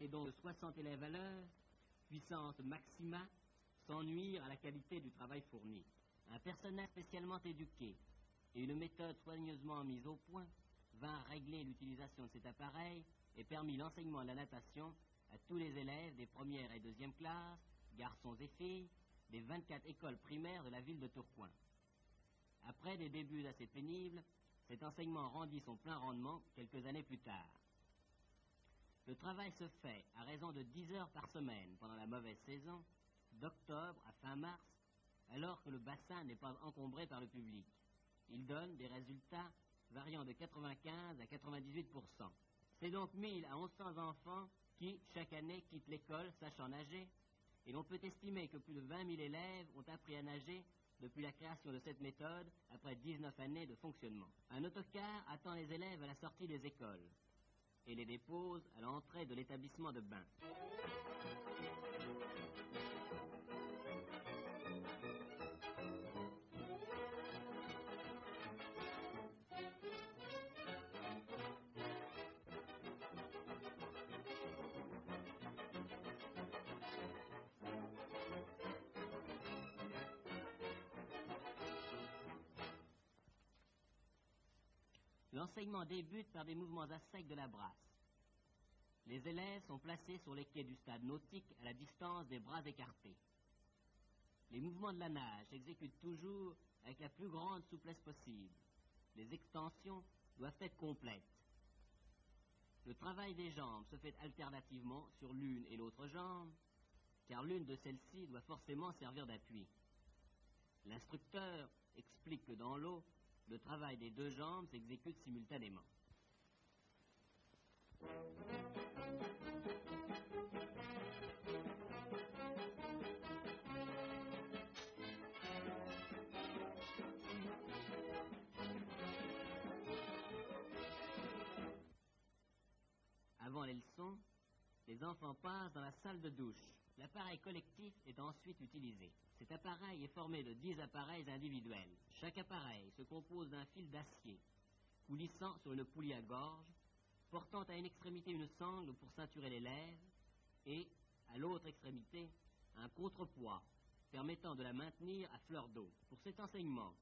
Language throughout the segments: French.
est donc de 60 élèves à l'heure, puissance maxima, sans nuire à la qualité du travail fourni. Un personnel spécialement éduqué et une méthode soigneusement mise au point vint régler l'utilisation de cet appareil et permit l'enseignement de la natation à tous les élèves des premières et deuxièmes classes, garçons et filles, des 24 écoles primaires de la ville de Tourcoing. Après des débuts assez pénibles, cet enseignement rendit son plein rendement quelques années plus tard. Le travail se fait à raison de 10 heures par semaine pendant la mauvaise saison, d'octobre à fin mars, alors que le bassin n'est pas encombré par le public. Il donne des résultats variant de 95 à 98%. C'est donc 1000 à 1100 enfants qui, chaque année, quittent l'école sachant nager, et l'on peut estimer que plus de 20 000 élèves ont appris à nager depuis la création de cette méthode après 19 années de fonctionnement. Un autocar attend les élèves à la sortie des écoles et les dépose à l'entrée de l'établissement de bain. L'enseignement débute par des mouvements à sec de la brasse. Les élèves sont placés sur les quais du stade nautique à la distance des bras écartés. Les mouvements de la nage s'exécutent toujours avec la plus grande souplesse possible. Les extensions doivent être complètes. Le travail des jambes se fait alternativement sur l'une et l'autre jambe, car l'une de celles-ci doit forcément servir d'appui. L'instructeur explique que dans l'eau, le travail des deux jambes s'exécute simultanément. Avant les leçons, les enfants passent dans la salle de douche. L'appareil collectif est ensuite utilisé. Cet appareil est formé de 10 appareils individuels. Chaque appareil se compose d'un fil d'acier coulissant sur une poulie à gorge, portant à une extrémité une sangle pour ceinturer les lèvres et, à l'autre extrémité, un contrepoids permettant de la maintenir à fleur d'eau. Pour cet enseignement,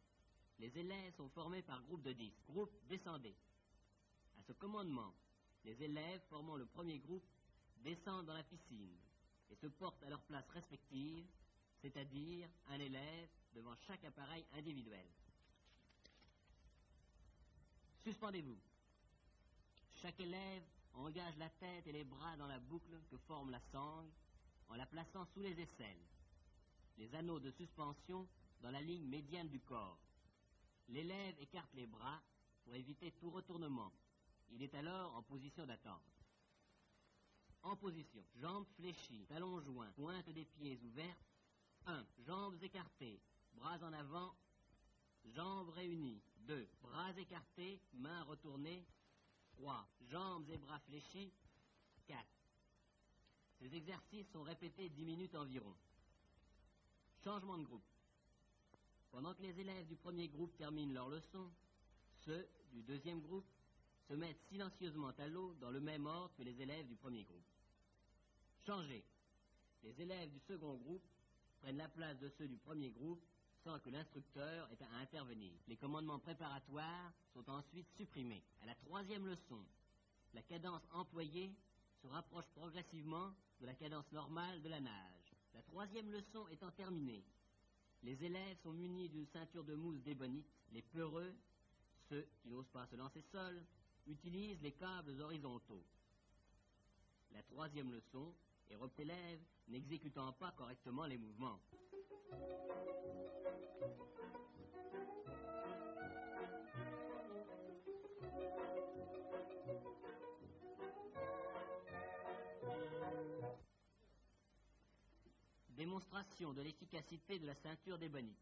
les élèves sont formés par groupes de 10. Groupe, descendez. À ce commandement, les élèves formant le premier groupe descendent dans la piscine et se portent à leur place respective, c'est-à-dire un élève devant chaque appareil individuel. Suspendez-vous. Chaque élève engage la tête et les bras dans la boucle que forme la sangle en la plaçant sous les aisselles. Les anneaux de suspension dans la ligne médiane du corps. L'élève écarte les bras pour éviter tout retournement. Il est alors en position d'attente. En position, jambes fléchies, talons joints, pointe des pieds ouvertes. 1. Jambes écartées, bras en avant, jambes réunies. 2. Bras écartés, mains retournées. 3. Jambes et bras fléchis. 4. Ces exercices sont répétés 10 minutes environ. Changement de groupe. Pendant que les élèves du premier groupe terminent leur leçon, ceux du deuxième groupe se mettent silencieusement à l'eau dans le même ordre que les élèves du premier groupe. Changez. Les élèves du second groupe prennent la place de ceux du premier groupe sans que l'instructeur ait à intervenir. Les commandements préparatoires sont ensuite supprimés. À la troisième leçon, la cadence employée se rapproche progressivement de la cadence normale de la nage. La troisième leçon étant terminée, les élèves sont munis d'une ceinture de mousse d'ébonite. Les peureux, ceux qui n'osent pas se lancer seuls, utilisent les câbles horizontaux. La troisième leçon est reprise l'élève n'exécutant pas correctement les mouvements. Démonstration de l'efficacité de la ceinture d'ébonite.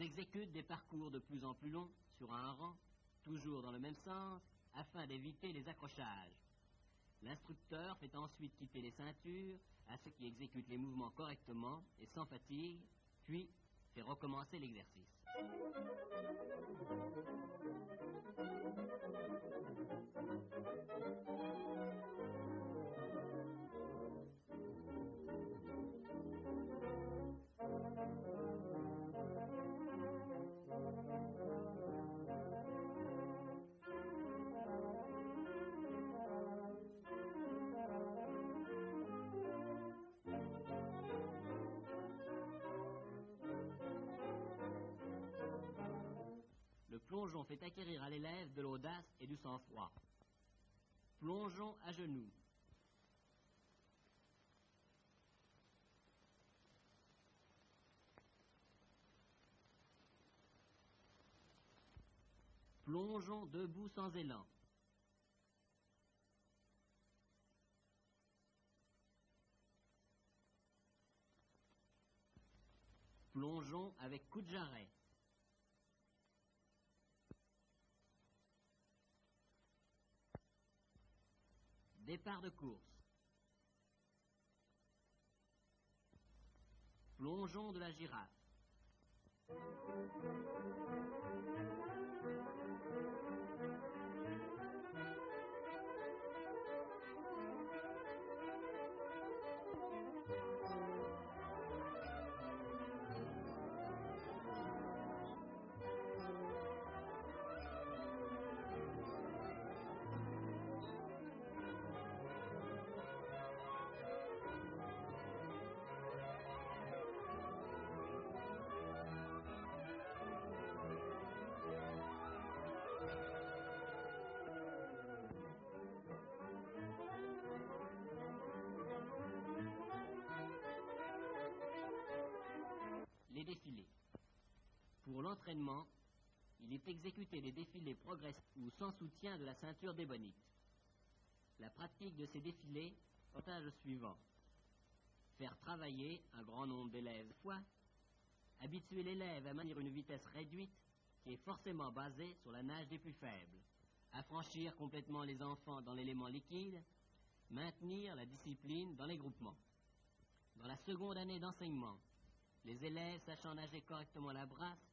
exécutent des parcours de plus en plus longs sur un rang, toujours dans le même sens, afin d'éviter les accrochages. L'instructeur fait ensuite quitter les ceintures à ceux qui exécutent les mouvements correctement et sans fatigue, puis fait recommencer l'exercice. Le plongeon fait acquérir à l'élève de l'audace et du sang-froid. Plongeons à genoux. Plongeons debout sans élan. Plongeons avec coup de jarret. Départ de course. Plongeon de la girafe. Les défilés. Pour l'entraînement, il est exécuté les défilés progressifs ou sans soutien de la ceinture d'ébonite. La pratique de ces défilés portage le suivant. Faire travailler un grand nombre d'élèves fois, habituer l'élève à maintenir une vitesse réduite qui est forcément basée sur la nage des plus faibles, affranchir complètement les enfants dans l'élément liquide, maintenir la discipline dans les groupements. Dans la seconde année d'enseignement, les élèves sachant nager correctement la brasse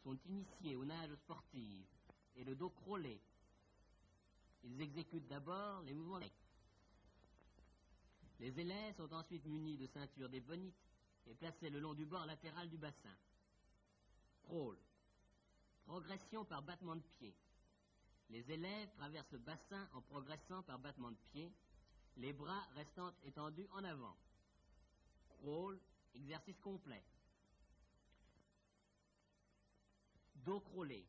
sont initiés au nage sportive et le dos crawlé. Ils exécutent d'abord les mouvements. Les élèves sont ensuite munis de ceintures d'ébonite et placés le long du bord latéral du bassin. Crawl. Progression par battement de pied. Les élèves traversent le bassin en progressant par battement de pied, les bras restant étendus en avant. Crawl. Exercice complet. Dos crawlé.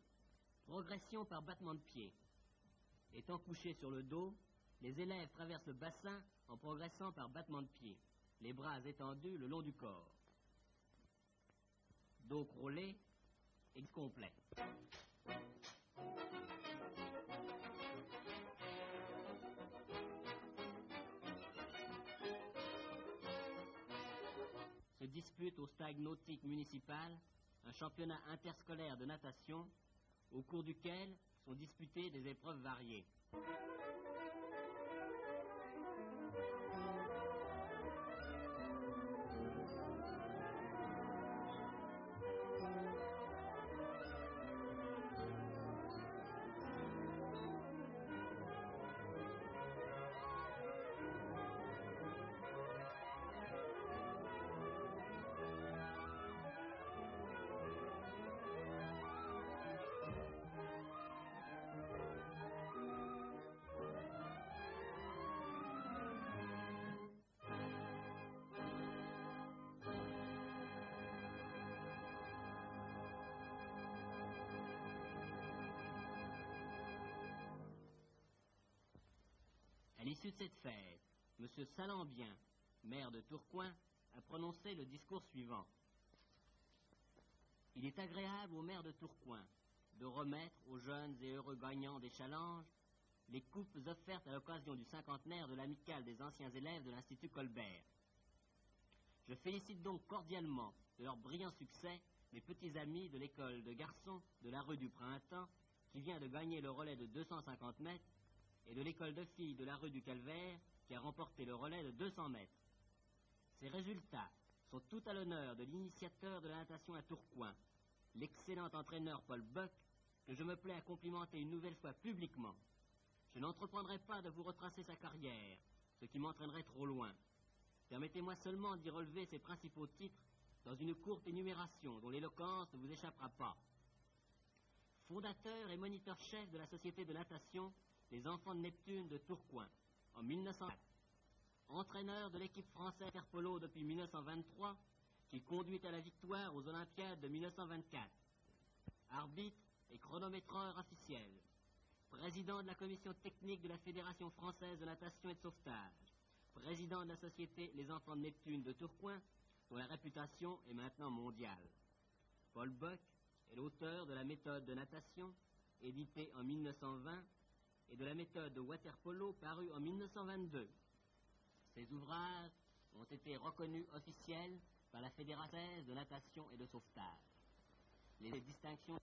Progression par battement de pied. Étant couchés sur le dos, les élèves traversent le bassin en progressant par battement de pied, les bras étendus le long du corps. Dos crawlé, exercice complet. Se dispute au stade nautique municipal un championnat interscolaire de natation au cours duquel sont disputées des épreuves variées. À l'issue de cette fête, M. Salambien, maire de Tourcoing, a prononcé le discours suivant. Il est agréable au maire de Tourcoing de remettre aux jeunes et heureux gagnants des challenges les coupes offertes à l'occasion du cinquantenaire de l'amicale des anciens élèves de l'Institut Colbert. Je félicite donc cordialement de leur brillant succès mes petits amis de l'école de garçons de la rue du Printemps, qui vient de gagner le relais de 250 mètres, et de l'école de filles de la rue du Calvaire, qui a remporté le relais de 200 mètres. Ces résultats sont tout à l'honneur de l'initiateur de la natation à Tourcoing, l'excellent entraîneur Paul Boeck, que je me plais à complimenter une nouvelle fois publiquement. Je n'entreprendrai pas de vous retracer sa carrière, ce qui m'entraînerait trop loin. Permettez-moi seulement d'y relever ses principaux titres dans une courte énumération dont l'éloquence ne vous échappera pas. Fondateur et moniteur-chef de la société de natation Les Enfants de Neptune de Tourcoing en 1904. Entraîneur de l'équipe française Polo depuis 1923, qui conduit à la victoire aux Olympiades de 1924. Arbitre et chronométreur officiel. Président de la commission technique de la Fédération française de natation et de sauvetage. Président de la société Les Enfants de Neptune de Tourcoing, dont la réputation est maintenant mondiale. Paul Boeck est l'auteur de la méthode de natation, éditée en 1920, et de la méthode de water-polo, parue en 1922. Ces ouvrages ont été reconnus officiels par la Fédération française de natation et de sauvetage. Les distinctions